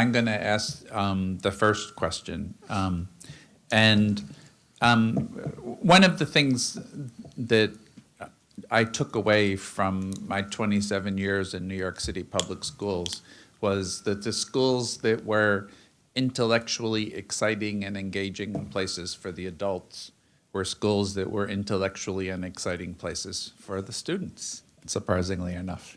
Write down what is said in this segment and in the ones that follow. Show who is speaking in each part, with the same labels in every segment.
Speaker 1: I'm going to ask the first question. And one of the things that I took away from my 27 years in New York City public schools was that the schools that were intellectually exciting and engaging places for the adults were schools that were intellectually and exciting places for the students, surprisingly enough.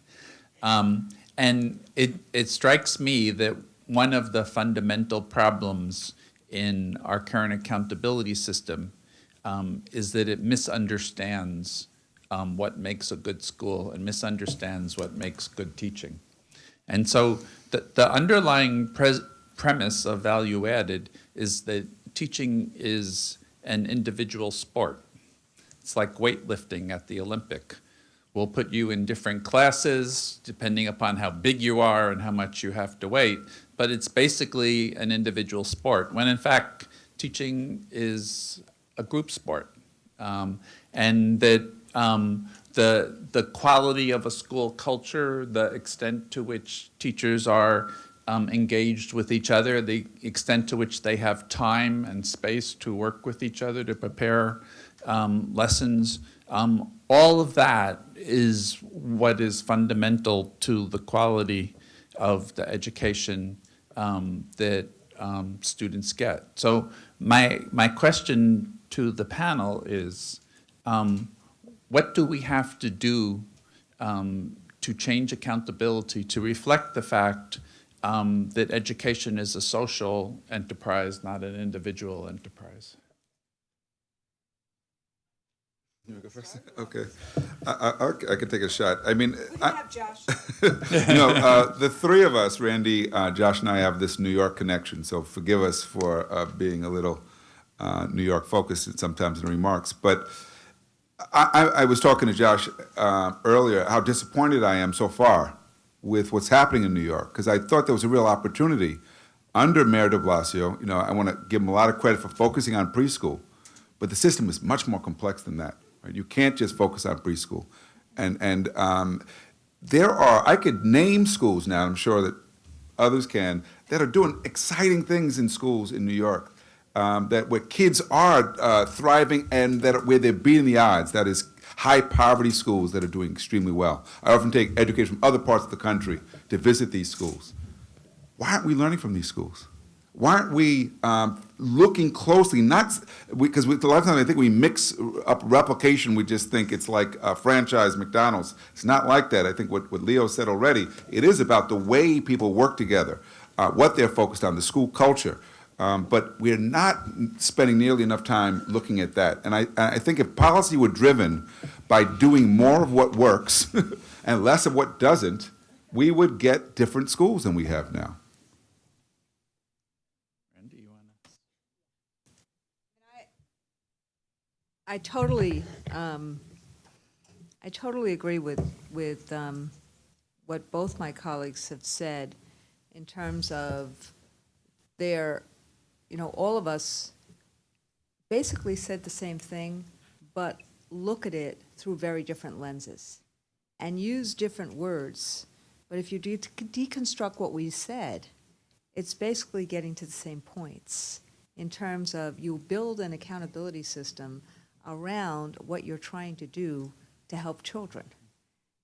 Speaker 1: And it strikes me that one of the fundamental problems in our current accountability system is that it misunderstands what makes a good school and misunderstands what makes good teaching. And so the underlying premise of value added is that teaching is an individual sport. It's like weightlifting at the Olympic. We'll put you in different classes depending upon how big you are and how much you have to weight, but it's basically an individual sport, when in fact teaching is a group sport. And that the quality of a school culture, the extent to which teachers are engaged with each other, the extent to which they have time and space to work with each other to prepare lessons, all of that is what is fundamental to the quality of the education that students get. So my question to the panel is, what do we have to do to change accountability to reflect the fact that education is a social enterprise, not an individual enterprise?
Speaker 2: You want to go first? Okay. I can take a shot. I mean,
Speaker 3: We can have Josh.
Speaker 2: the three of us, Randy, Josh, and I have this New York connection, so forgive us for being a little New York focused sometimes in remarks. But I was talking to Josh earlier how disappointed I am so far with what's happening in New York, because I thought there was a real opportunity under Mayor de Blasio. You know, I want to give him a lot of credit for focusing on preschool, but the system is much more complex than that. Right? You can't just focus on preschool. And there are, I could name schools now, I'm sure that others can, that are doing exciting things in schools in New York, that where kids are thriving and where they're beating the odds. That is high poverty schools that are doing extremely well. I often take education from other parts of the country to visit these schools. Why aren't we learning from these schools? Why aren't we looking closely, because a lot of times I think we mix up replication, we just think it's like a franchise McDonald's. It's not like that. I think what Leo said already, it is about the way people work together, what they're focused on, the school culture. But we're not spending nearly enough time looking at that. And I think if policy were driven by doing more of what works and less of what doesn't, we would get different schools than we have now.
Speaker 3: I totally agree with what both my colleagues have said in terms of all of us basically said the same thing, but look at it through very different lenses and use different words. But if you deconstruct what we said, it's basically getting to the same points in terms of you build an accountability system around what you're trying to do to help children,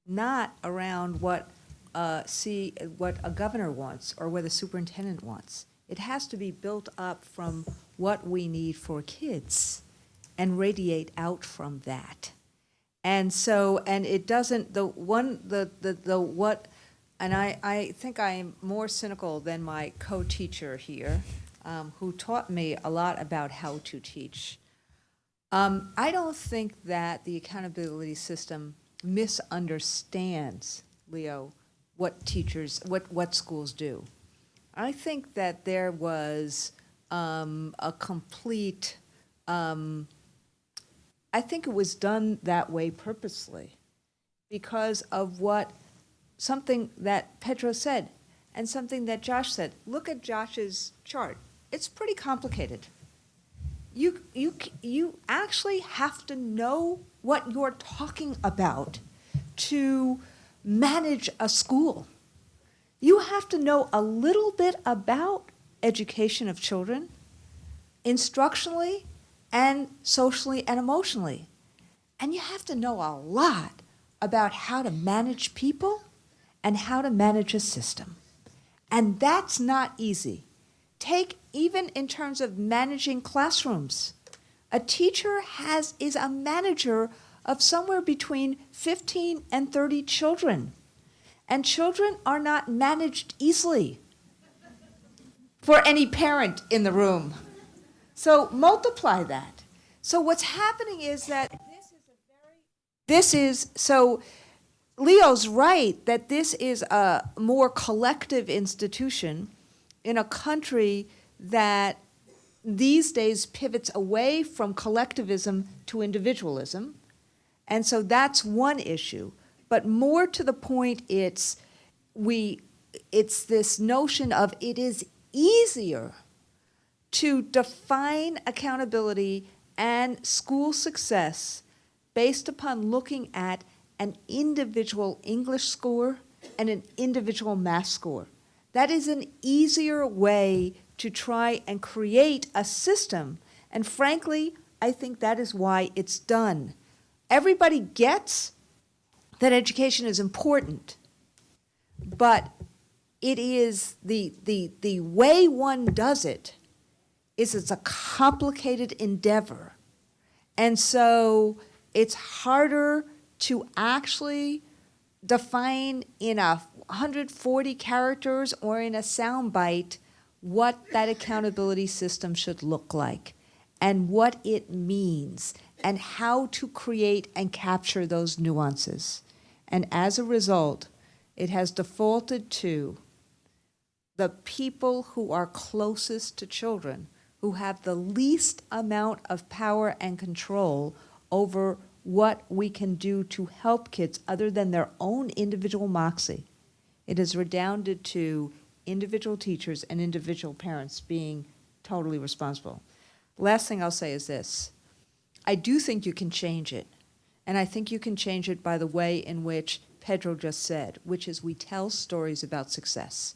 Speaker 3: not around what a governor wants or what a superintendent wants. It has to be built up from what we need for kids and radiate out from that. And so, and it doesn't, and I think I'm more cynical than my co-teacher here, who taught me a lot about how to teach. I don't think that the accountability system misunderstands, Leo, what schools do. I think that there was a complete, I think it was done that way purposely because of something that Pedro said and something that Josh said. Look at Josh's chart. It's pretty complicated. You actually have to know what you're talking about to manage a school. You have to know a little bit about education of children, instructionally and socially and emotionally. And you have to know a lot about how to manage people and how to manage a system. And that's not easy. Take even in terms of managing classrooms. A teacher is a manager of somewhere between 15 and 30 children. And children are not managed easily for any parent in the room. So multiply that. So what's happening is that so Leo's right that this is a more collective institution in a country that these days pivots away from collectivism to individualism. And so that's one issue. But more to the point, it's this notion of it is easier to define accountability and school success based upon looking at an individual English score and an individual math score. That is an easier way to try and create a system. And frankly, I think that is why it's done. Everybody gets that education is important, but it is the way one does it is it's a complicated endeavor. And so it's harder to actually define in 140 characters or in a soundbite what that accountability system should look like and what it means and how to create and capture those nuances. And as a result, it has defaulted to the people who are closest to children, who have the least amount of power and control over what we can do to help kids other than their own individual moxie. It has redounded to individual teachers and individual parents being totally responsible. Last thing I'll say is this. I do think you can change it. And I think you can change it by the way in which Pedro just said, which is we tell stories about success.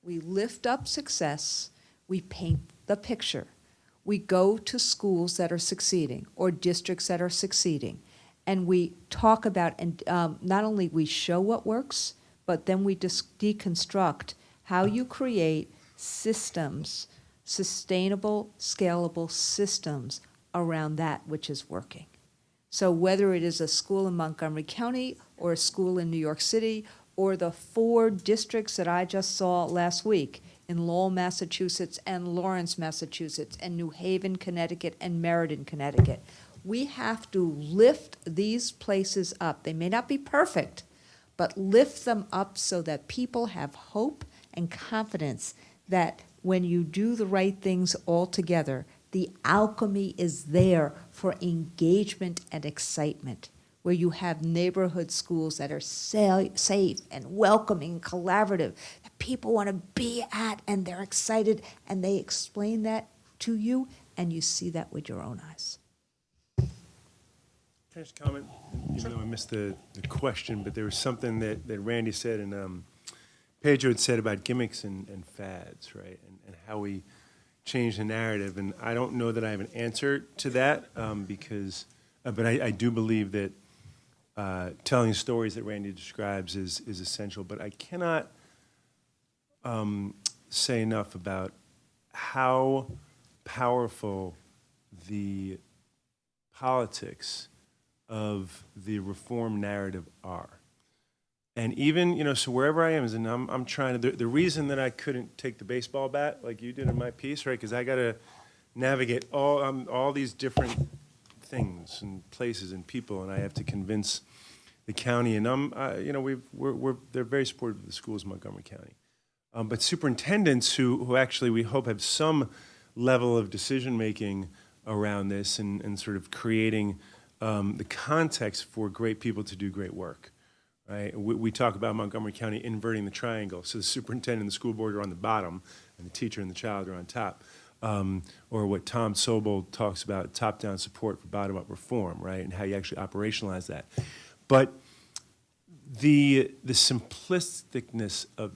Speaker 3: We lift up success, we paint the picture. We go to schools that are succeeding or districts that are succeeding, and we talk about, and not only we show what works, but then we deconstruct how you create systems, sustainable, scalable systems around that which is working. So whether it is a school in Montgomery County or a school in New York City or the 4 districts that I just saw last week in Lowell, Massachusetts and Lawrence, Massachusetts and New Haven, Connecticut and Meriden, Connecticut, we have to lift these places up. They may not be perfect, but lift them up so that people have hope and confidence that when you do the right things all together, the alchemy is there for engagement and excitement, where you have neighborhood schools that are safe and welcoming and collaborative, that people want to be at and they're excited and they explain that to you and you see that with your own eyes.
Speaker 4: Can I just comment? Even though I missed the question, but there was something that Randy said and Pedro had said about gimmicks and fads, right? And how we change the narrative. And I don't know that I have an answer to that because, but I do believe that telling stories that Randy describes is essential. But I cannot say enough about how powerful the politics of the reform narrative are. And even, so wherever I am, and I'm trying to, the reason that I couldn't take the baseball bat like you did in my piece, right, because I got to navigate all these different things and places and people, and I have to convince the county, and they're very supportive of the schools in Montgomery County. But superintendents who actually we hope have some level of decision-making around this and sort of creating the context for great people to do great work. Right? We talk about Montgomery County inverting the triangle, so the superintendent and the school board are on the bottom, and the teacher and the child are on top. Or what Tom Sobel talks about, top-down support for bottom-up reform, right? And how you actually operationalize that. But the simplisticness of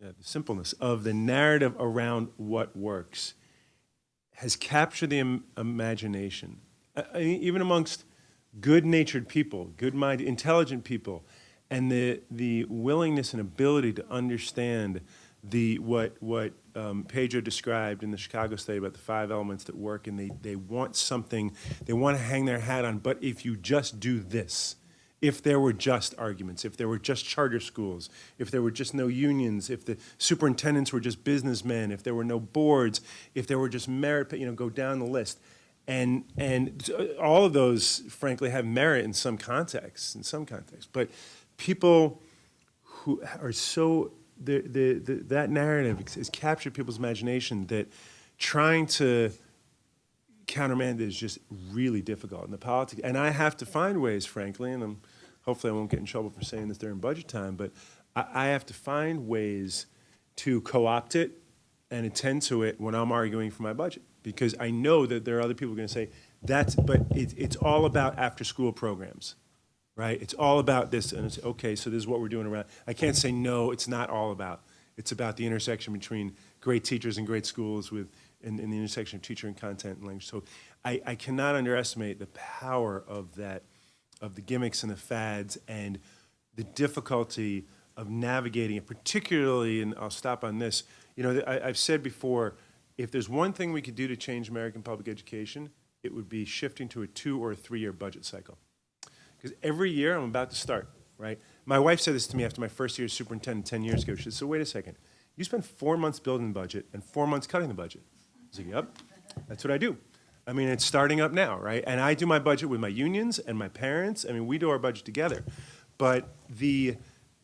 Speaker 4: the simpleness of the narrative around what works has captured the imagination, even amongst good-natured people, good-minded, intelligent people, and the willingness and ability to understand what Pedro described in the Chicago study about the 5 elements that work, and they want something, they want to hang their hat on, but if you just do this, if there were just arguments, if there were just charter schools, if there were just no unions, if the superintendents were just businessmen, if there were no boards, if there were just merit, go down the list. And all of those, frankly, have merit in some contexts, But people who are so, that narrative has captured people's imagination that trying to countermand it is just really difficult in the politics. And I have to find ways, frankly, and hopefully I won't get in trouble for saying this during budget time, but I have to find ways to co-opt it and attend to it when I'm arguing for my budget. Because I know that there are other people who are going to say, but it's all about after-school programs, right? It's all about this, and it's, okay, so this is what we're doing around. I can't say, no, it's not all about. It's about the intersection between great teachers and great schools and the intersection of teacher and content and language. So I cannot underestimate the power of that, of the gimmicks and the fads and the difficulty of navigating it, particularly, and I'll stop on this, I've said before, if there's one thing we could do to change American public education, it would be shifting to a 2 or 3 year budget cycle. Because every year, I'm about to start, right? My wife said this to me after my first year as superintendent 10 years ago. She said, so wait a second, you spend 4 months building the budget and 4 months cutting the budget. I was like, yep, that's what I do. I mean, it's starting up now, right? And I do my budget with my unions and my parents. I mean, we do our budget together. But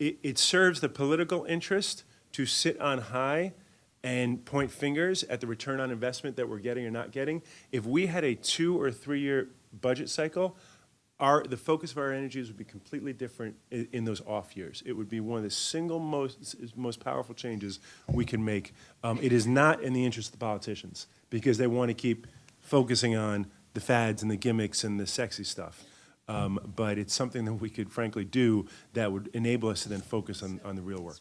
Speaker 4: it serves the political interest to sit on high and point fingers at the return on investment that we're getting or not getting. If we had a 2 or 3 year budget cycle, the focus of our energies would be completely different in those off years. It would be one of the single most powerful changes we can make. It is not in the interest of the politicians because they want to keep focusing on the fads and the gimmicks and the sexy stuff. But it's something that we could frankly do that would enable us to then focus on the real work.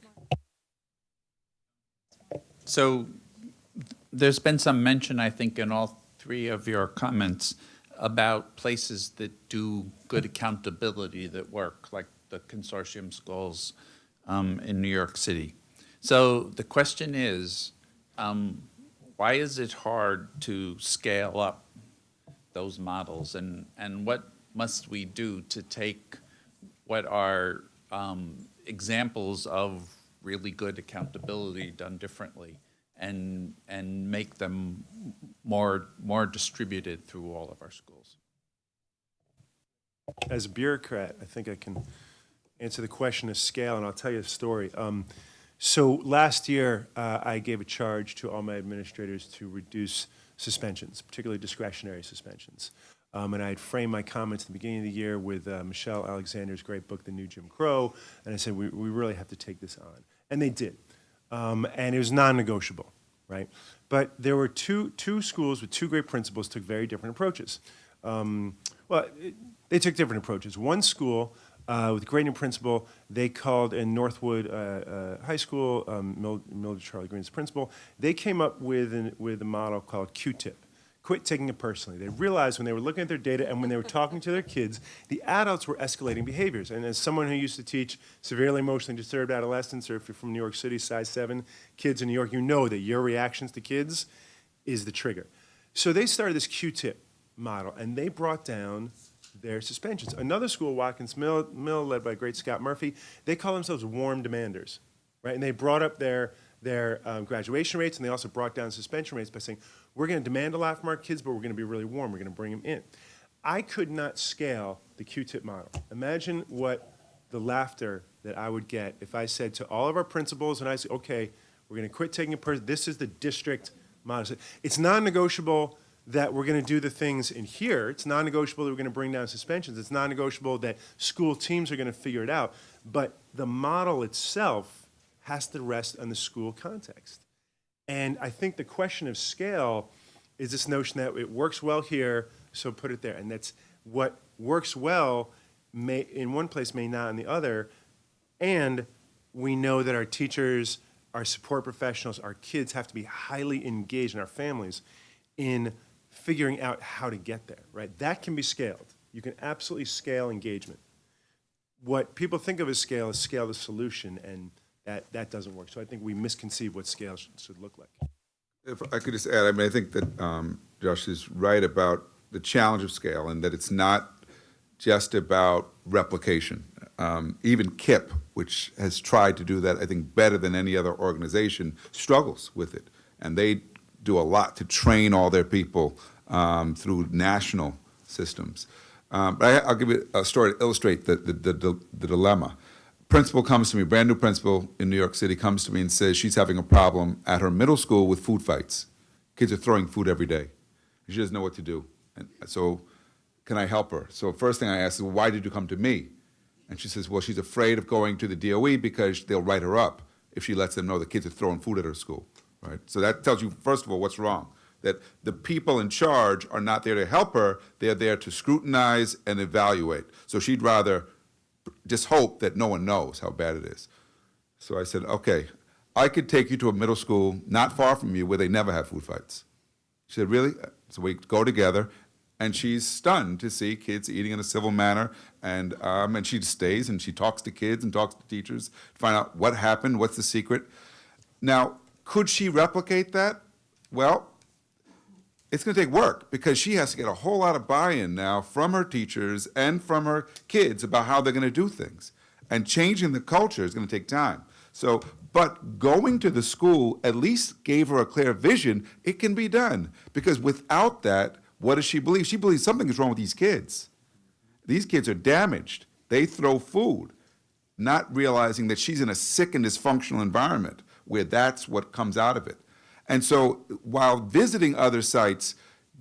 Speaker 1: So there's been some mention, I think, in all 3 of your comments about places that do good accountability that work, like the consortium schools in New York City. So the question is, why is it hard to scale up those models, and what must we do to take what are examples of really good accountability done differently and make them more distributed through all of our schools?
Speaker 4: As a bureaucrat, I think I can answer the question of scale, and I'll tell you a story. So last year, I gave a charge to all my administrators to reduce suspensions, particularly discretionary suspensions. And I had framed my comments at the beginning of the year with Michelle Alexander's great book, The New Jim Crow, and I said, we really have to take this on. And they did. And it was non-negotiable, right? But there were two schools with 2 great principals took very different approaches. They took different approaches. One school with a great new principal, they called in Northwood High School, Mildred Charlie Green's principal, they came up with a model called Q-tip. Quit taking it personally. They realized when they were looking at their data and when they were talking to their kids, the adults were escalating behaviors. And as someone who used to teach severely emotionally disturbed adolescents, or if you're from New York City, size 7 kids in New York, you know that your reactions to kids is the trigger. So they started this Q-tip model, and they brought down their suspensions. Another school, Watkins Mill, led by great Scott Murphy, they call themselves warm demanders, right? And they brought up their graduation rates, and they also brought down suspension rates by saying, we're going to demand a lot from our kids, but we're going to be really warm. We're going to bring them in. I could not scale the Q-tip model. Imagine what the laughter that I would get if I said to all of our principals, and I said, okay, we're going to quit taking it personally. This is the district model. It's non-negotiable that we're going to do the things in here. It's non-negotiable that we're going to bring down suspensions. It's non-negotiable that school teams are going to figure it out. But the model itself has to rest on the school context. And I think the question of scale is this notion that it works well here, so put it there. And that's what works well in one place may not in the other. And we know that our teachers our support professionals, our kids have to be highly engaged, and our families, in figuring out how to get there, right? That can be scaled. You can absolutely scale engagement. What people think of as scale is scale the solution, and that doesn't work. So I think we misconceive what scale should look like.
Speaker 2: If I could just add, I mean, I think that Josh is right about the challenge of scale and that it's not just about replication. Even KIPP, which has tried to do that, I think, better than any other organization, struggles with it. And they do a lot to train all their people through national systems. But I'll give you a story to illustrate the dilemma. Principal comes to me, brand new principal in New York City, comes to me and says she's having a problem at her middle school with food fights. Kids are throwing food every day. She doesn't know what to do. And so, can I help her? So first thing I ask is, well, why did you come to me? And she says, well, she's afraid of going to the DOE because they'll write her up if she lets them know the kids are throwing food at her school, right? So that tells you, first of all, what's wrong. That the people in charge are not there to help her, they're there to scrutinize and evaluate. So she'd rather just hope that no one knows how bad it is. So I said, okay, I could take you to a middle school not far from you where they never have food fights. She said, really? So we go together, and she's stunned to see kids eating in a civil manner, and she stays and she talks to kids and talks to teachers to find out what happened, what's the secret. Now, could she replicate that? Well, it's going to take work because she has to get a whole lot of buy-in now from her teachers and from her kids about how they're going to do things. And changing the culture is going to take time. So, but going to the school at least gave her a clear vision. It can be done. Because without that, what does she believe? She believes something is wrong with these kids. These kids are damaged. They throw food, not realizing that she's in a sick and dysfunctional environment where that's what comes out of it. And so while visiting other sites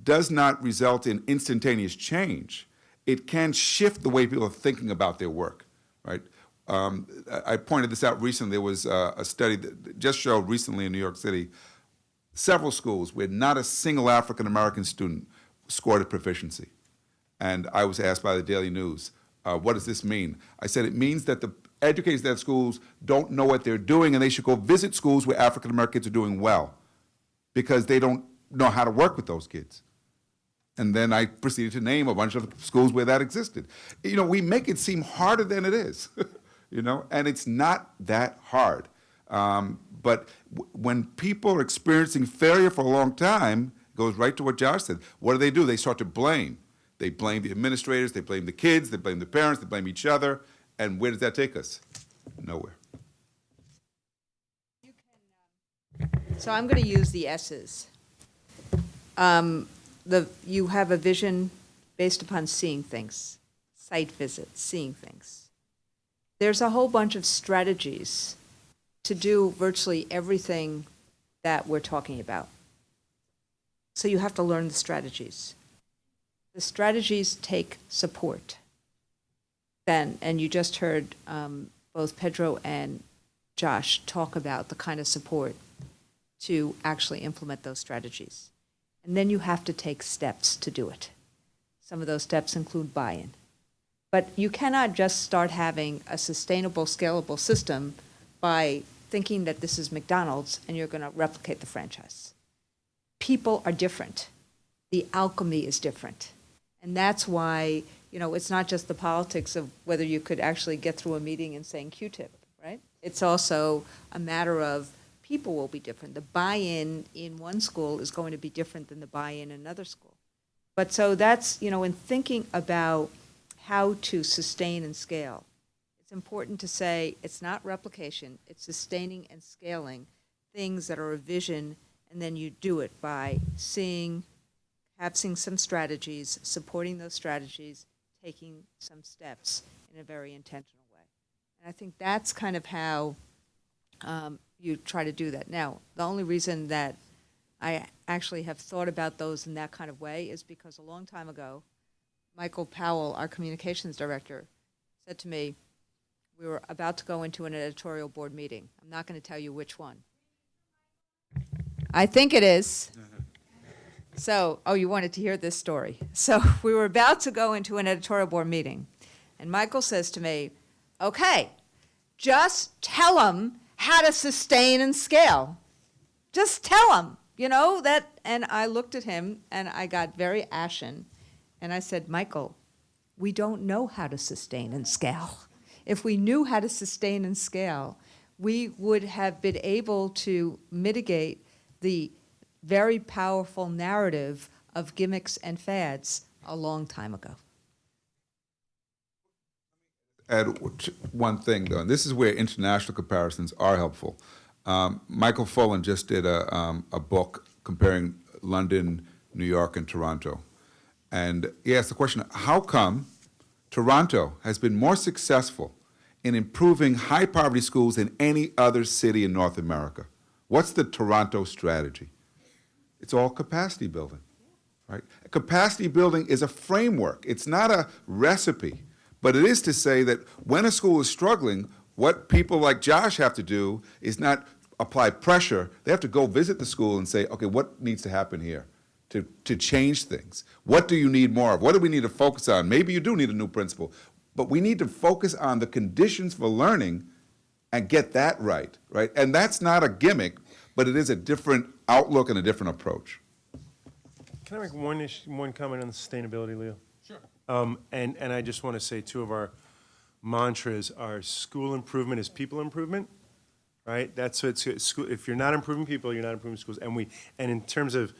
Speaker 2: does not result in instantaneous change, it can shift the way people are thinking about their work, right? I pointed this out recently. There was a study that just showed recently in New York City, several schools where not a single African-American student scored a proficiency. And I was asked by the Daily News, what does this mean? I said, it means that the educators at schools don't know what they're doing, and they should go visit schools where African-American kids are doing well, because they don't know how to work with those kids. And then I proceeded to name a bunch of schools where that existed. You know, we make it seem harder than it is, you know, and it's not that hard. But when people are experiencing failure for a long time, it goes right to what Josh said. What do? They start to blame. They blame the administrators, they blame the kids, they blame the parents, they blame each other. And where does that take us? Nowhere.
Speaker 3: So I'm going to use the S's. You have a vision based upon seeing things, site visits, seeing things. There's a whole bunch of strategies to do virtually everything that we're talking about. So you have to learn the strategies. The strategies take support. Then, and you just heard both Pedro and Josh talk about the kind of support to actually implement those strategies. And then you have to take steps to do it. Some of those steps include buy-in. But you cannot just start having a sustainable, scalable system by thinking that this is McDonald's and you're going to replicate the franchise. People are different. The alchemy is different. And that's why, you know, it's not just the politics of whether you could actually get through a meeting and saying Q-tip, right? It's also a matter of people will be different. The buy-in in one school is going to be different than the buy-in in another school. But so that's, you know, in thinking about how to sustain and scale, it's important to say it's not replication, it's sustaining and scaling things that are a vision, and then you do it by having some strategies, supporting those strategies, taking some steps in a very intentional way. And I think that's kind of how you try to do that. Now, the only reason that I actually have thought about those in that kind of way is because a long time ago, Michael Powell, our communications director, said to me, we were about to go into an editorial board meeting. I'm not going to tell you which one. I think it is. So, you wanted to hear this story. So we were about to go into an editorial board meeting, and Michael says to me, okay, just tell them how to sustain and scale. Just tell them, that. And I looked at him and I got very ashen. And I said, Michael, we don't know how to sustain and scale. If we knew how to sustain and scale, we would have been able to mitigate the very powerful narrative of gimmicks and fads a long time ago.
Speaker 2: Add one thing, though, and this is where international comparisons are helpful. Michael Fullen just did a book comparing London, New York, and Toronto. And he asked the question, how come Toronto has been more successful in improving high-poverty schools than any other city in North America? What's the Toronto strategy? It's all capacity building, right? Capacity building is a framework. It's not a recipe. But it is to say that when a school is struggling, what people like Josh have to do is not apply pressure. They have to go visit the school and say, okay, what needs to happen here to change things? What do you need more of? What do we need to focus on? Maybe you do need a new principal. But we need to focus on the conditions for learning and get that right? And that's not a gimmick, but it is a different outlook and a different approach.
Speaker 4: Can I make one comment on sustainability, Leo? Sure. And I just want to say two of our mantras are school improvement is people improvement, right? That's what school. If you're not improving people, you're not improving schools. And in terms of,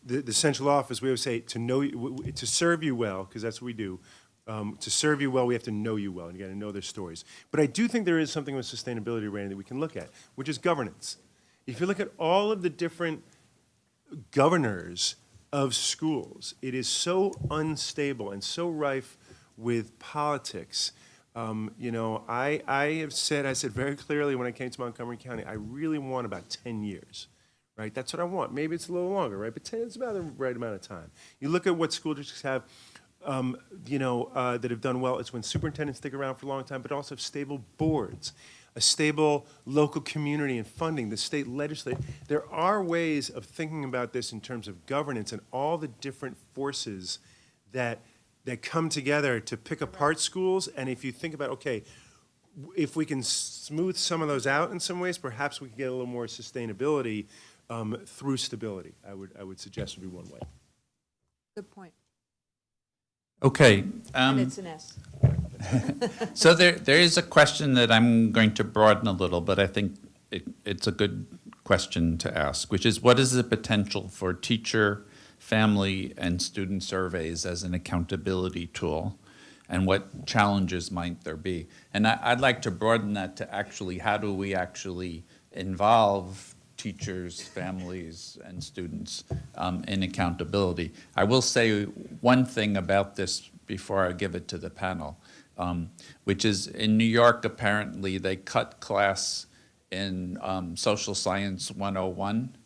Speaker 4: the central office, we always say to serve you well, because that's what we do. To serve you well, we have to know you well, and you got to know their stories. But I do think there is something with sustainability, Randy, that we can look at, which is governance. If you look at all of the different governors of schools, it is so unstable and so rife with politics. I said very clearly when I came to Montgomery County, I really want about 10 years, right? That's what I want. Maybe it's a little longer, right? But 10 is about the right amount of time. You look at what school districts have, that have done well. It's when superintendents stick around for a long time, but also have stable boards, a stable local community and funding, the state legislature. There are ways of thinking about this in terms of governance and all the different forces that come together to pick apart schools. And if you think about, okay, if we can smooth some of those out in some ways, perhaps we can get a little more sustainability through stability. I would suggest would be one way.
Speaker 3: Good point.
Speaker 1: Okay.
Speaker 3: And it's an S.
Speaker 1: So there is a question that I'm going to broaden a little, but I think it's a good question to ask, which is what is the potential for teacher, family, and student surveys as an accountability tool, and what challenges might there be? And I'd like to broaden that to actually how do we actually involve teachers, families, and students in accountability. I will say one thing about this before I give it to the panel, which is in New York, apparently, they cut class in Social Science 101,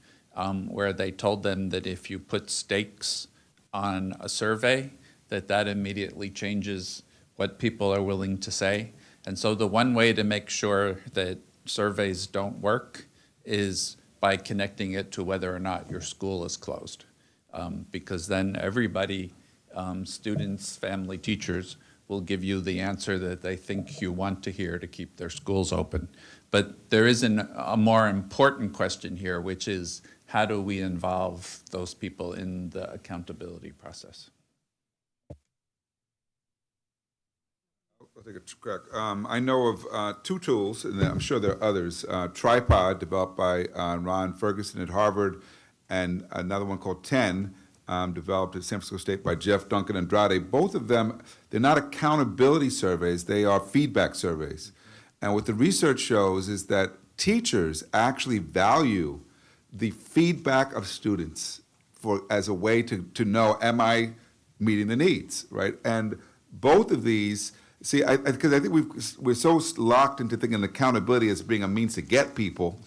Speaker 1: where they told them that if you put stakes on a survey, that immediately changes what people are willing to say. And so the one way to make sure that surveys don't work is by connecting it to whether or not your school is closed. Because then everybody, students, family, teachers, will give you the answer that they think you want to hear to keep their schools open. But there is a more important question here, which is how do we involve those people in the accountability process?
Speaker 2: I'll take a crack. I know of two tools, and I'm sure there are others. Tripod, developed by Ron Ferguson at Harvard, and another one called 10, developed at San Francisco State by Jeff Duncan Andrade. Both of them, they're not accountability surveys, they are feedback surveys. And what the research shows is that teachers actually value the feedback of students as a way to know, am I meeting the needs, right? And both of these, see, because I think we're so locked into thinking accountability as being a means to get people,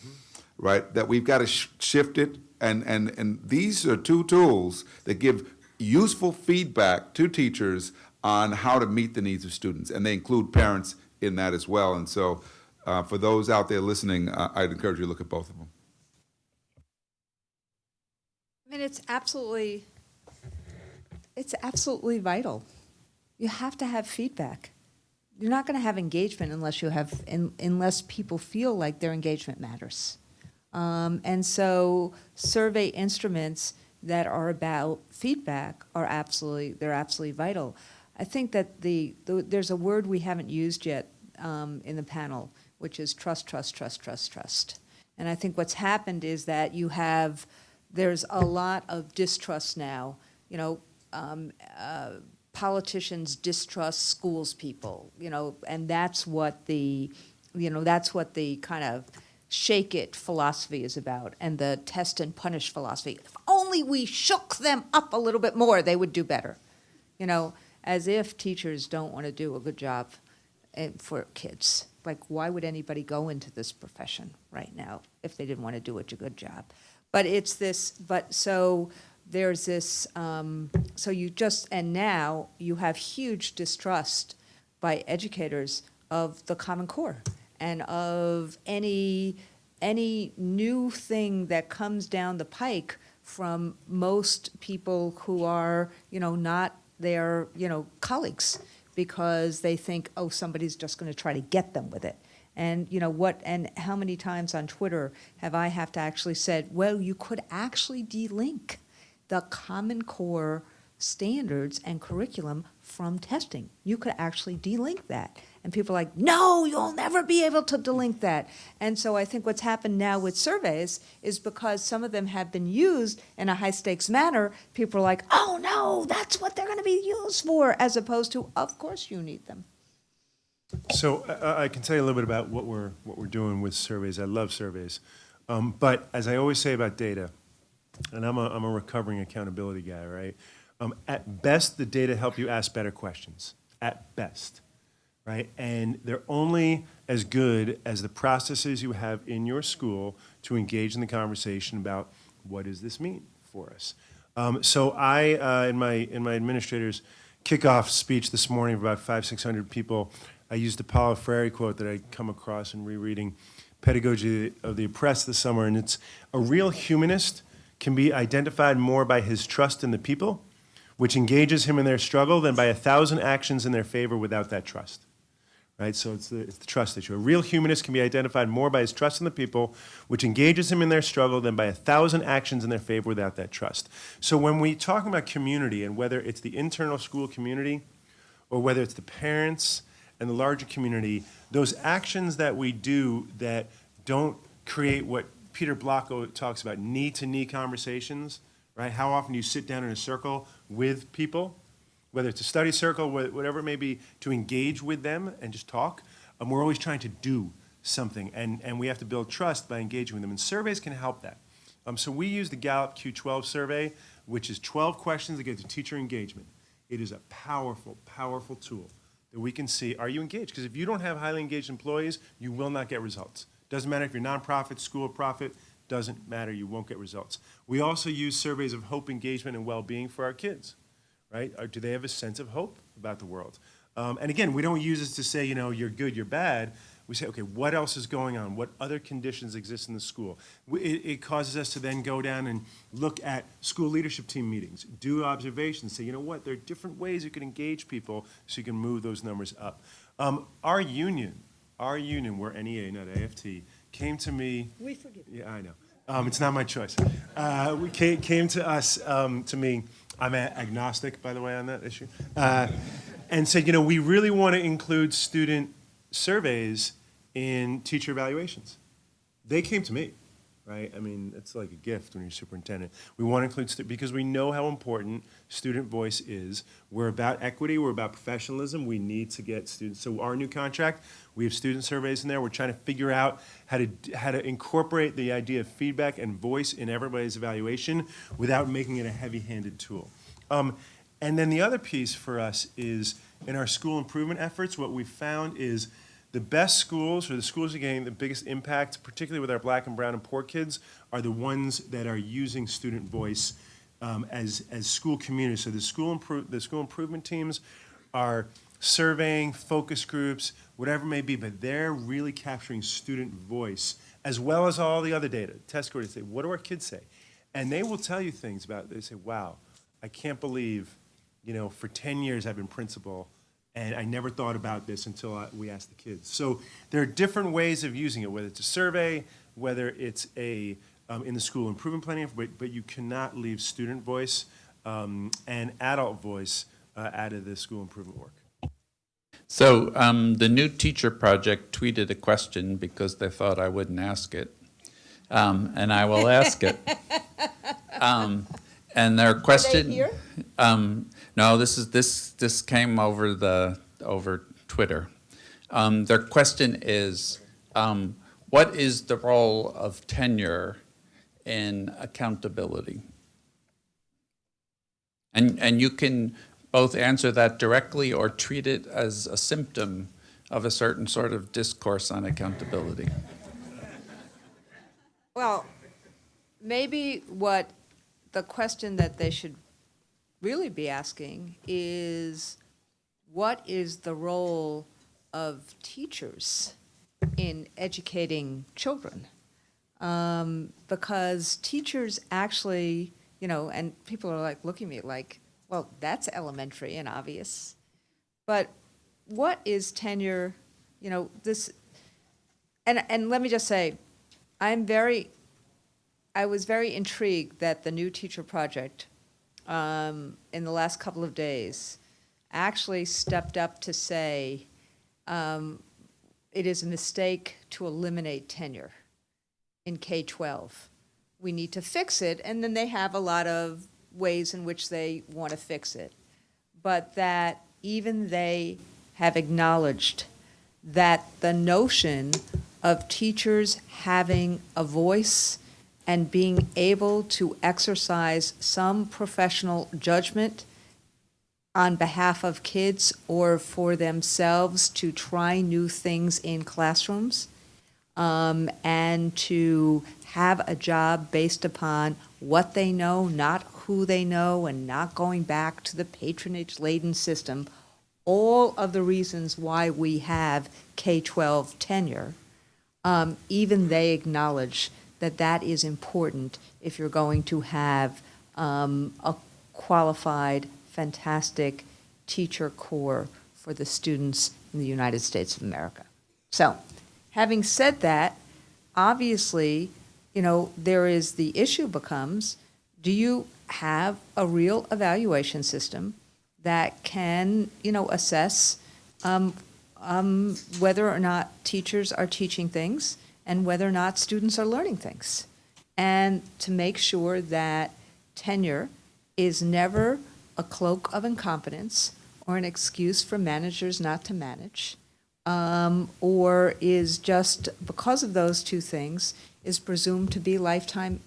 Speaker 2: right, that we've got to shift it. And these are two tools that give useful feedback to teachers on how to meet the needs of students. And they include parents in that as well. And so for those out there listening, I'd encourage you to look at both of them.
Speaker 3: I mean, it's absolutely vital. You have to have feedback. you're not going to have engagement unless unless people feel like their engagement matters. And so survey instruments that are about feedback are absolutely vital. I think that there's a word we haven't used yet in the panel, which is trust, trust, trust, trust, trust. And I think what's happened is that there's a lot of distrust now. You know, politicians distrust schools people, you know, and that's what the kind of shake it philosophy is about, and the test and punish philosophy. If only we shook them up a little bit more, they would do better. You know, as if teachers don't want to do a good job for kids. Like, why would anybody go into this profession right now if they didn't want to do a good job? But it's this, so there's this, and now you have huge distrust by educators of the Common Core and of any new thing that comes down the pike from most people who are, you know, not their, you know, colleagues, because they think, oh, somebody's just going to try to get them with it. And you know what? And how many times on Twitter have I actually said, well, you could actually delink the Common Core standards and curriculum from testing. You could actually delink that. And people are like, no, you'll never be able to delink that. And so I think what's happened now with surveys is because some of them have been used in a high stakes manner, people are like, oh no, that's what they're going to be used for, as opposed to, of course you need them.
Speaker 4: So I can tell you a little bit about what we're doing with surveys. I love surveys. But as I always say about data, and I'm a recovering accountability guy, right? At best, the data help you ask better questions. At best, right? And they're only as good as the processes you have in your school to engage in the conversation about what does this mean for us. So I, in my administrator's kickoff speech this morning of about 500-600 people, I used a Paulo Freire quote that I'd come across in rereading Pedagogy of the Oppressed this summer, and it's, a real humanist can be identified more by his trust in the people, which engages him in their struggle, than by 1,000 actions in their favor without that trust. Right? So it's the trust issue. A real humanist can be identified more by his trust in the people, which engages him in their struggle, than by 1,000 actions in their favor without that trust. So when we talk about community, and whether it's the internal school community or whether it's the parents and the larger community, those actions that we do that don't create what Peter Blocko talks about, knee-to-knee conversations, right? How often do you sit down in a circle with people, whether it's a study circle, whatever it may be, to engage with them and just talk? We're always trying to do something, and we have to build trust by engaging with them, and surveys can help that. So we use the Gallup Q12 survey, which is 12 questions that get to teacher engagement. It is a powerful, powerful tool that we can see, are you engaged? Because if you don't have highly engaged employees, you will not get results. Doesn't matter if you're nonprofit, school, or profit, doesn't matter, you won't get results. We also use surveys of hope, engagement, and well-being for our kids, right? Do they have a sense of hope about the world? And again, we don't use this to say, you know, you're good, you're bad. We say, okay, what else is going on? What other conditions exist in the school? It causes us to then go down and look at school leadership team meetings, do observations, say, you know what, there are different ways you can engage people so you can move those numbers up. Our union, we're NEA, not AFT, came to me.
Speaker 3: We forgive you.
Speaker 4: Yeah, I know. It's not my choice. We came to us, to me, I'm agnostic, by the way, on that issue, and said, you know, we really want to include student surveys in teacher evaluations. They came to me, right? I mean, it's like a gift when you're superintendent. We want to include, because we know how important student voice is. We're about equity, we're about professionalism. We need to get students. So our new contract, we have student surveys in there. We're trying to figure out how to incorporate the idea of feedback and voice in everybody's evaluation without making it a heavy-handed tool. And then the other piece for us is, in our school improvement efforts, what we've found is the best schools, or the schools that are getting the biggest impact, particularly with our Black and brown and poor kids, are the ones that are using student voice as school communities. So the school improvement teams are surveying, focus groups, whatever it may be, but they're really capturing student voice, as well as all the other data. Test scores, they say, what do our kids say? And they will tell you things about, they say, wow, I can't believe, you know, for 10 years I've been principal, And I never thought about this until we asked the kids. So there are different ways of using it, whether it's a survey, whether it's a in the school improvement planning, but you cannot leave student voice and adult voice out of the school improvement work.
Speaker 1: So the New Teacher Project tweeted a question because they thought I wouldn't ask it, and I will ask it. And their question.
Speaker 3: here?
Speaker 1: No, this came over Twitter. Their question is, what is the role of tenure in accountability? And you can both answer that directly or treat it as a symptom of a certain sort of discourse on accountability.
Speaker 3: Well, maybe what the question that they should really be asking is, what is the role of teachers in educating children? Because teachers actually, and people are like looking at me like, well, that's elementary and obvious. But what is tenure, this, and let me just say, I was very intrigued that the New Teacher Project, in the last couple of days, actually stepped up to say it is a mistake to eliminate tenure in K-12. We need to fix it, and then they have a lot of ways in which they want to fix it. But that even they have acknowledged that the notion of teachers having a voice and being able to exercise some professional judgment on behalf of kids or for themselves to try new things in classrooms, and to have a job based upon what they know, not who they know, and not going back to the patronage-laden system, all of the reasons why we have K-12 tenure, even they acknowledge that that is important if you're going to have a qualified, fantastic teacher corps for the students in the United States of America. So, having said that, obviously, there is the issue becomes, do you have a real evaluation system that can, assess whether or not teachers are teaching things and whether or not students are learning things, and to make sure that tenure is never a cloak of incompetence or an excuse for managers not to manage, or is just, because of those two things, is presumed to be lifetime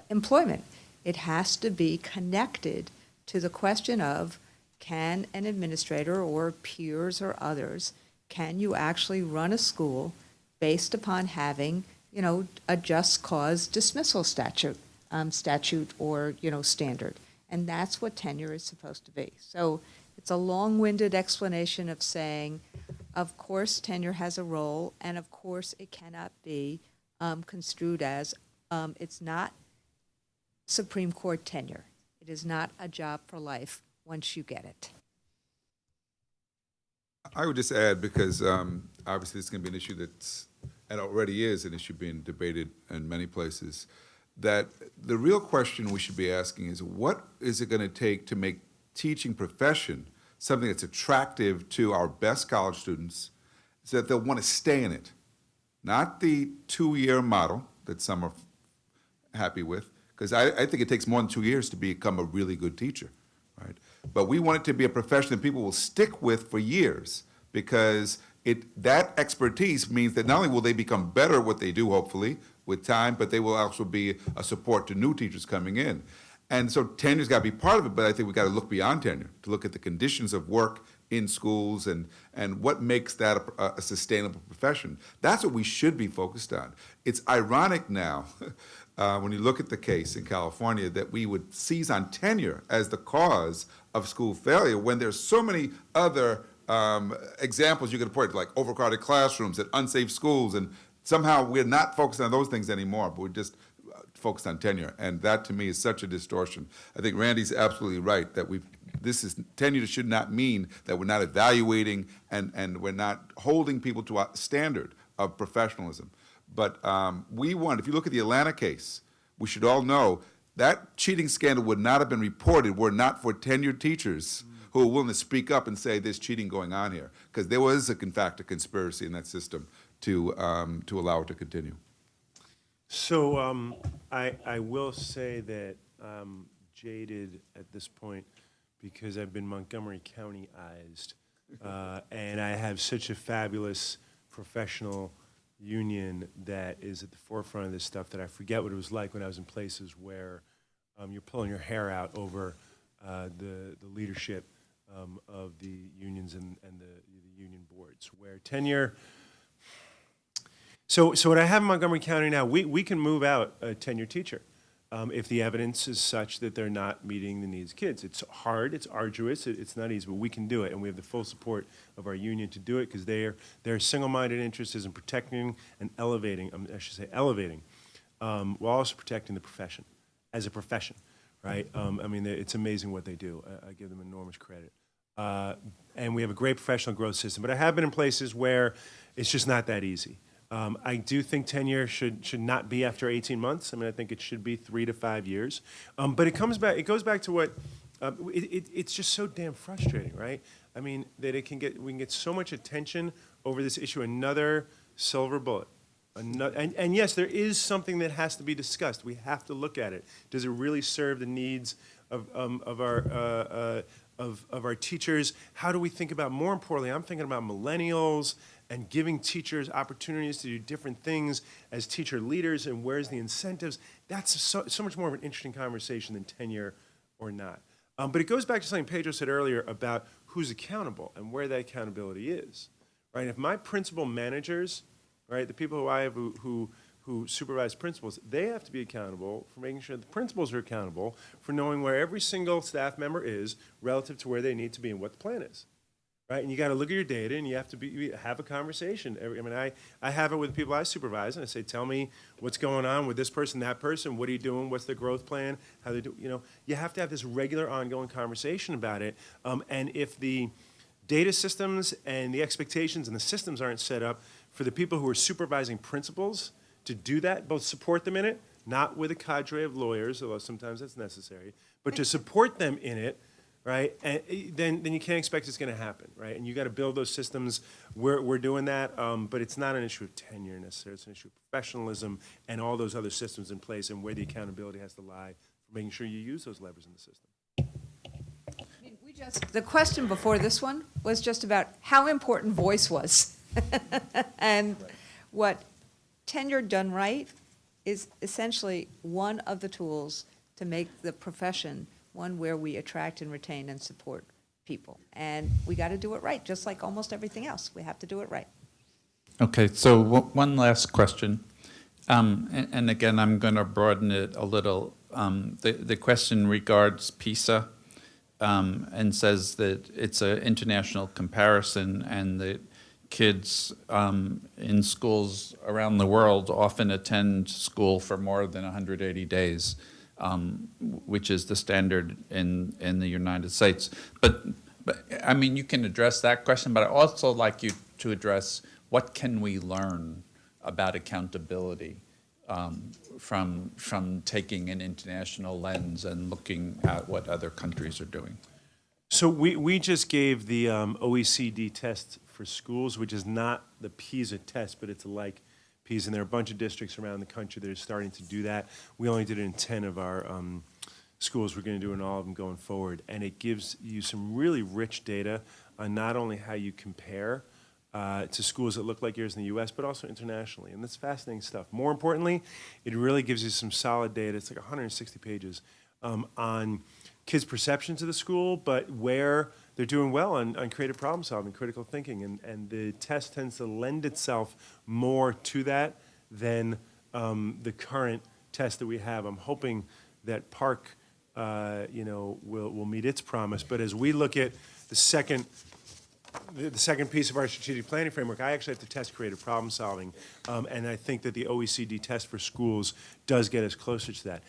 Speaker 3: employment. It has to be connected to the question of, can an administrator or peers or others, can you actually run a school based upon having, a just cause dismissal statute or, standard? And that's what tenure is supposed to be. So it's a long-winded explanation of saying, of course, tenure has a role, and of course, it cannot be construed as, it's not Supreme Court tenure. It is not a job for life once you get it.
Speaker 2: I would just add, because obviously this is going to be an issue that's, and already is an issue being debated in many places, that the real question we should be asking is, what is it going to take to make teaching profession something that's attractive to our best college students so that they'll want to stay in it? Not the 2-year model that some are happy with, because I think it takes more than 2 years to become a really good teacher, right? But we want it to be a profession that people will stick with for years, because that expertise means that not only will they become better at what they do, hopefully, with time, but they will also be a support to new teachers coming in. And so tenure's got to be part of it, but I think we've got to look beyond tenure, to look at the conditions of work in schools and what makes that a sustainable profession. That's what we should be focused on. It's ironic now, when you look at the case in California, that we would seize on tenure as the cause of school failure when there's so many other examples you could point to, like overcrowded classrooms and unsafe schools, and somehow we're not focused on those things anymore, but we're just focused on tenure. And that, to me, is such a distortion. I think Randy's absolutely right that we've tenure should not mean that we're not evaluating and we're not holding people to a standard of professionalism. But we want, if you look at the Atlanta case, we should all know that cheating scandal would not have been reported were it not for tenured teachers who are willing to speak up and say there's cheating going on here, because there was, in fact, a conspiracy in that system to allow it to continue.
Speaker 4: So I will say that I'm jaded at this point because I've been Montgomery County-ized, and I have such a fabulous professional union that is at the forefront of this stuff that I forget what it was like when I was in places where you're pulling your hair out over the leadership of the unions and the union boards, where tenure. So what I have in Montgomery County now, we can move out a tenured teacher if the evidence is such that they're not meeting the needs of kids. It's hard, it's arduous, it's not easy, but we can do it, and we have the full support of our union to do it because their single-minded interest is in protecting and elevating, elevating, while also protecting the profession, as a profession, right? I mean, it's amazing what they do. I give them enormous credit. And we have a great professional growth system, but I have been in places where it's just not that easy. I do think tenure should not be after 18 months. I mean, I think it should be 3 to 5 years. But it goes back to what, it's just so damn frustrating, right? I mean, that we can get so much attention over this issue, another silver bullet. And yes, there is something that has to be discussed. We have to look at it. Does it really serve the needs of our teachers? How do we think about, more importantly, I'm thinking about millennials and giving teachers opportunities to do different things as teacher leaders, and where's the incentives? That's so much more of an interesting conversation than tenure or not. But it goes back to something Pedro said earlier about who's accountable and where that accountability is, right? If my principal managers, right, the people who I have who supervise principals, they have to be accountable for making sure the principals are accountable for knowing where every single staff member is relative to where they need to be and what the plan is. Right, and you got to look at your data, and you have to have a conversation. I mean, I have it with the people I supervise, and I say, tell me what's going on with this person, that person. What are you doing? What's their growth plan? How they do? You know, you have to have this regular, ongoing conversation about it. And if the data systems and the expectations and the systems aren't set up for the people who are supervising principals to do that, both support them in it, not with a cadre of lawyers, although sometimes that's necessary, but to support them in it. Right, and then you can't expect it's going to happen, right? And you got to build those systems. We're doing that, but it's not an issue of tenure necessarily. It's an issue of professionalism and all those other systems in place, and where the accountability has to lie for making sure you use those levers in the system.
Speaker 3: I mean, the question before this one was just about how important voice was. And what tenure done right is essentially one of the tools to make the profession one where we attract and retain and support people. And we got to do it right, just like almost everything else. We have to do it right.
Speaker 1: Okay, so one last question. And again, I'm going to broaden it a little. The question regards PISA and says that it's an international comparison, and that kids in schools around the world often attend school for more than 180 days. Which is the standard in the United States. But I mean, you can address that question, but I'd also like you to address what can we learn about accountability from taking an international lens and looking at what other countries are doing.
Speaker 4: So we just gave the OECD test for schools, which is not the PISA test, but it's like PISA, and there are a bunch of districts around the country that are starting to do that. We only did it in 10 of our schools. We're going to do it in all of them going forward, and it gives you some really rich data on not only how you compare to schools that look like yours in the U.S., but also internationally, and that's fascinating stuff. More importantly, it really gives you some solid data. It's like 160 pages on kids' perceptions of the school, but where they're doing well on creative problem solving, critical thinking, and the test tends to lend itself more to that than the current test that we have. I'm hoping that Park, will meet its promise. But as we look at the second the second piece of our strategic planning framework, I actually have to test creative problem solving, and I think that the OECD test for schools does get us closer to that.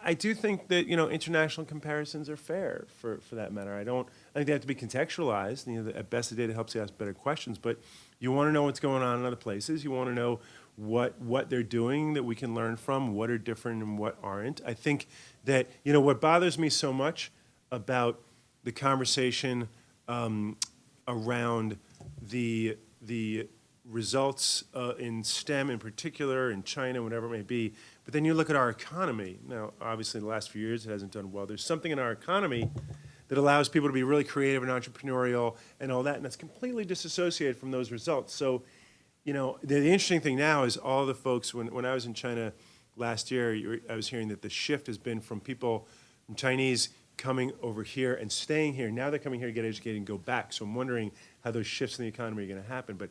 Speaker 4: I do think that international comparisons are fair for that matter. I think they have to be contextualized. At best, the data helps you ask better questions, but you want to know what's going on in other places. You want to know what they're doing that we can learn from, what are different and what aren't. I think that what bothers me so much about the conversation around the results in STEM in particular, in China, whatever it may be, but then you look at our economy. Now, obviously, in the last few years, it hasn't done well. There's something in our economy that allows people to be really creative and entrepreneurial and all that, and that's completely disassociated from those results. So, the interesting thing now is all the folks, when I was in China last year, I was hearing that the shift has been from people, from Chinese coming over here and staying here. Now they're coming here to get educated and go back. So I'm wondering how those shifts in the economy are going to happen. But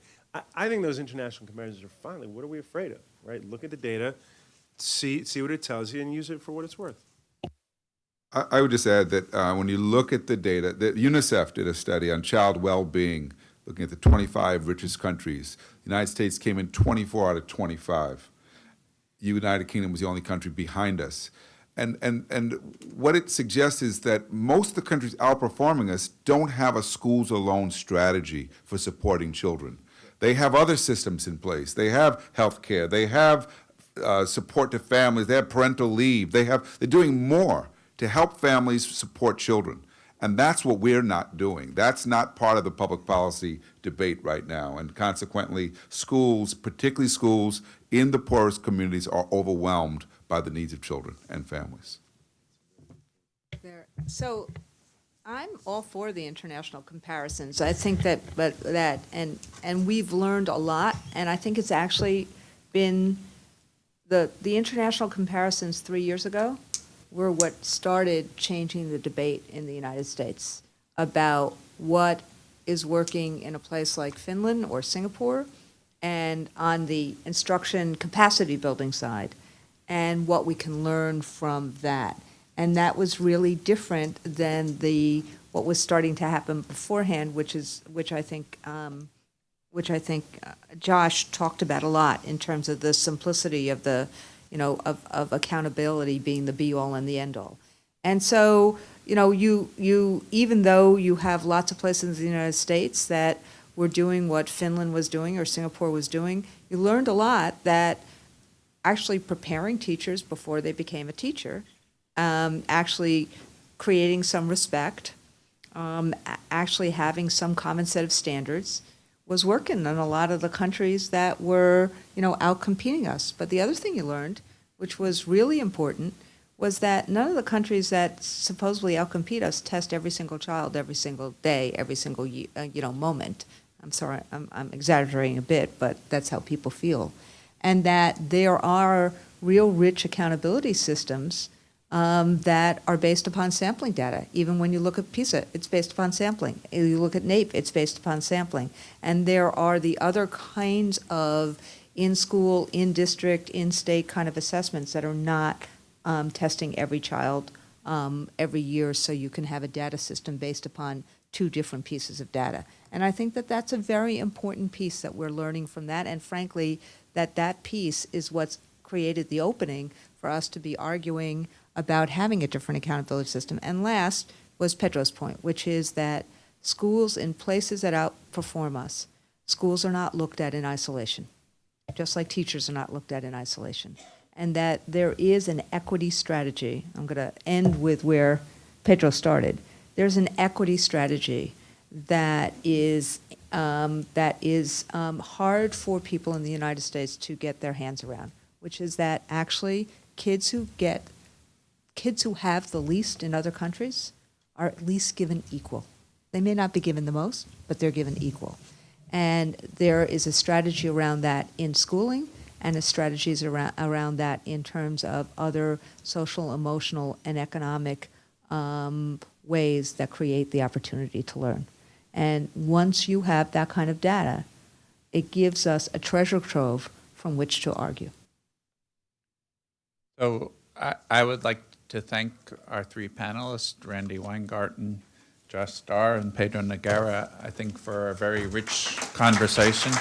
Speaker 4: I think those international comparisons are fine. Like, what are we afraid of, right? Look at the data, see what it tells you, and use it for what it's worth.
Speaker 2: I would just add that when you look at the data, that UNICEF did a study on child well-being, looking at the 25 richest countries. The United States came in 24 out of 25. United Kingdom was the only country behind us. And what it suggests is that most of the countries outperforming us don't have a schools alone strategy for supporting children. They have other systems in place. They have health care. They have support to families. They have parental leave. They're doing more to help families support children. And that's what we're not doing. That's not part of the public policy debate right now. And consequently, schools, particularly schools in the poorest communities, are overwhelmed by the needs of children and families.
Speaker 3: So I'm all for the international comparisons. I think that, and we've learned a lot, and I think it's actually been, the international comparisons 3 years ago were what started changing the debate in the United States about what is working in a place like Finland or Singapore, and on the instruction capacity building side, and what we can learn from that. And that was really different than what was starting to happen beforehand, which I think Josh talked about a lot in terms of the simplicity of of accountability being the be-all and the end-all. And so, you even though you have lots of places in the United States that were doing what Finland was doing or Singapore was doing, you learned a lot that actually preparing teachers before they became a teacher, actually creating some respect, actually having some common set of standards, was working in a lot of the countries that were, out-competing us. But the other thing you learned, which was really important, was that none of the countries that supposedly outcompete us test every single child every single day, every single moment. I'm sorry, I'm exaggerating a bit, but that's how people feel. And that there are real rich accountability systems that are based upon sampling data. Even when you look at PISA, it's based upon sampling. You look at NAEP, it's based upon sampling. And there are the other kinds of in-school, in-district, in-state kind of assessments that are not testing every child every year, so you can have a data system based upon two different pieces of data. And I think that that's a very important piece that we're learning from that, and frankly, that piece is what's created the opening for us to be arguing about having a different accountability system. And last was Pedro's point, which is that schools in places that outperform us, schools are not looked at in isolation, just like teachers are not looked at in isolation. And that there is an equity strategy. I'm going to end with where Pedro started. There's an equity strategy that is hard for people in the United States to get their hands around, which is that actually kids who have the least in other countries are at least given equal. They may not be given the most, but they're given equal. And there is a strategy around that in schooling, and a strategies around that in terms of other social, emotional, and economic ways that create the opportunity to learn. And once you have that kind of data, it gives us a treasure trove from which to argue.
Speaker 1: So I would like to thank our three panelists, Randy Weingarten, Josh Starr and Pedro Nagara, I think, for a very rich conversation.